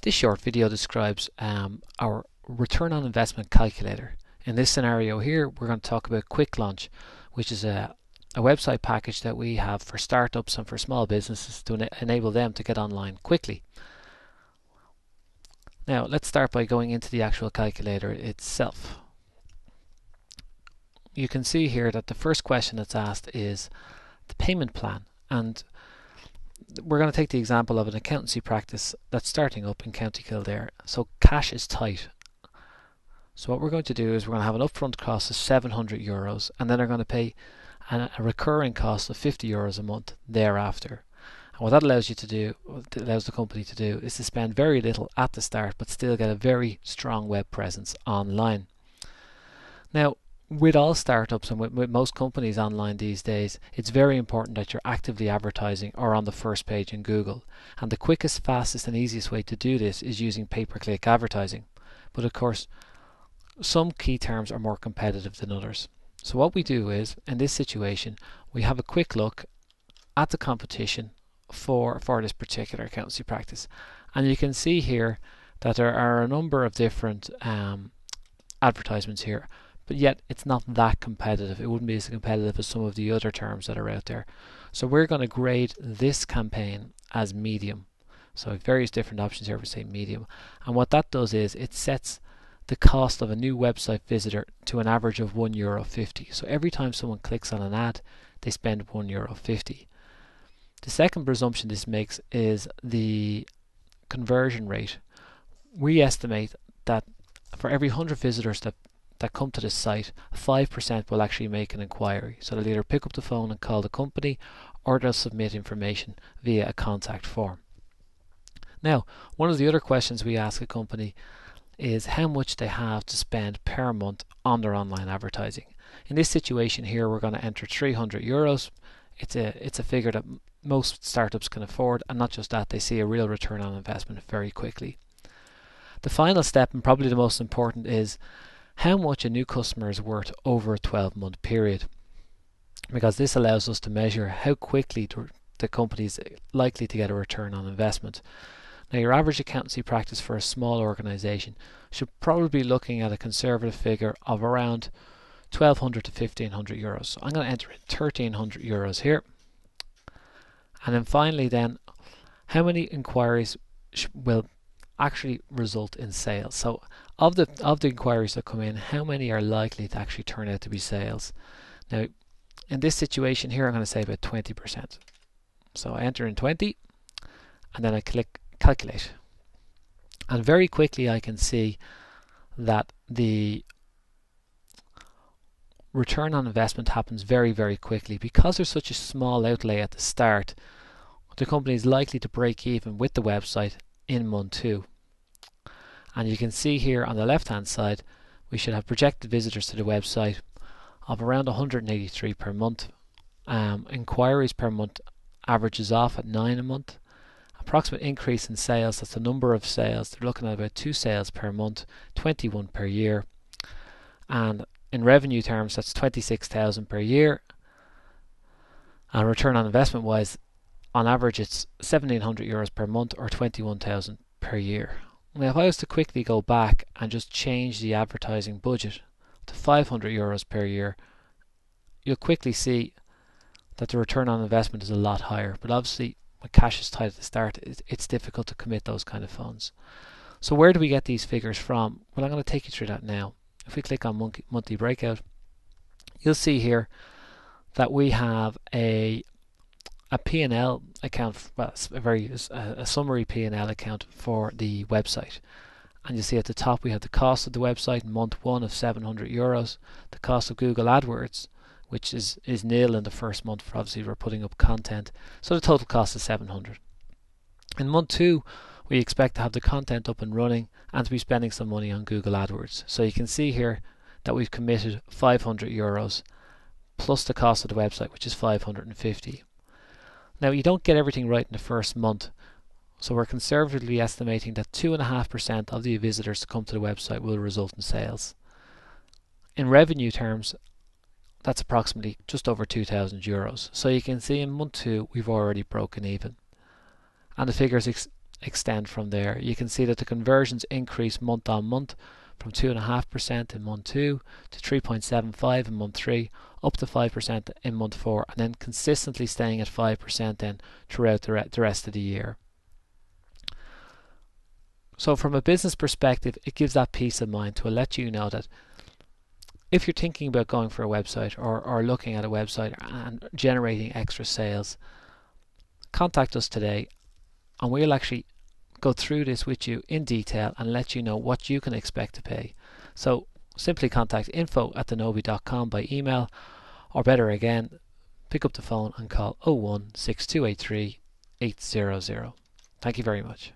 This short video describes our return on investment calculator. In this scenario here, we're going to talk about Quick Launch, which is a website package that we have for startups and for small businesses to enable them to get online quickly. Now let's start by going into the actual calculator itself. You can see here that the first question that's asked is the payment plan, and we're going to take the example of an accountancy practice that's starting up in County Kildare. So cash is tight. So what we're going to do is we're going to have an upfront cost of €700, and then they're going to pay a recurring cost of €50 a month thereafter. And what that allows you to do, allows the company to do, is to spend very little at the start but still get a very strong web presence online. Now, with all startups and with most companies online these days, it's very important that you're actively advertising or on the first page in Google. And the quickest, fastest and easiest way to do this is using pay-per-click advertising. But of course, some key terms are more competitive than others. So what we do is, in this situation, we have a quick look at the competition for this particular accountancy practice. And you can see here that there are a number of different advertisements here. But yet it's not that competitive. It wouldn't be as competitive as some of the other terms that are out there. So we're going to grade this campaign as medium. So various different options here for say medium. And what that does is it sets the cost of a new website visitor to an average of €1.50. So every time someone clicks on an ad, they spend €1.50. The second presumption this makes is the conversion rate. We estimate that for every 100 visitors that come to the site, 5% will actually make an inquiry. So they'll either pick up the phone and call the company, or they'll submit information via a contact form. Now, one of the other questions we ask a company is how much they have to spend per month on their online advertising. In this situation here, we're going to enter €300. It's a figure that most startups can afford, and not just that, they see a real return on investment very quickly. The final step, and probably the most important, is how much a new customer is worth over a 12-month period, because this allows us to measure how quickly the company is likely to get a return on investment. Now, your average accountancy practice for a small organization should probably be looking at a conservative figure of around €1,200 to €1,500. So I'm going to enter in €1,300 here. And then finally then, how many inquiries will actually result in sales? So of the inquiries that come in, how many are likely to actually turn out to be sales? Now, in this situation here, I'm going to say about 20%. So I enter in 20, and then I click calculate. And very quickly I can see that the return on investment happens very, very quickly. Because there's such a small outlay at the start, the company is likely to break even with the website in month 2. And you can see here on the left hand side, we should have projected visitors to the website of around 183 per month. Inquiries per month averages off at 9 a month. Approximate increase in sales, that's the number of sales. They're looking at about 2 sales per month, 21 per year. And in revenue terms, that's 26,000 per year. And return on investment wise, on average it's €1,700 per month, or 21,000 per year. Now, if I was to quickly go back and just change the advertising budget to €500 per year, you'll quickly see that the return on investment is a lot higher. But obviously, when cash is tight at the start, it's difficult to commit those kind of funds. So where do we get these figures from? Well, I'm going to take you through that now. If we click on monthly breakout, you'll see here that we have a P&L account, well, a summary P&L account for the website. And you see at the top we have the cost of the website in month 1 of €700, the cost of Google AdWords, which is nil in the first month, for obviously we're putting up content. So the total cost is €700. In month 2, we expect to have the content up and running and to be spending some money on Google AdWords. So you can see here that we've committed €500 plus the cost of the website, which is €550. Now, you don't get everything right in the first month, so we're conservatively estimating that 2.5% of the visitors to come to the website will result in sales. In revenue terms, that's approximately just over €2,000. So you can see in month 2 we've already broken even, and the figures extend from there. You can see that the conversions increase month on month from 2.5% in month 2 to 3.75 in month 3, up to 5% in month 4, and then consistently staying at 5% then throughout the rest of the year. So from a business perspective, it gives that peace of mind to let you know that if you're thinking about going for a website or looking at a website and generating extra sales, contact us today and we'll actually go through this with you in detail and let you know what you can expect to pay. So simply contact info@denobi.com by email, or better again, pick up the phone and call 01 6283 800. Thank you very much.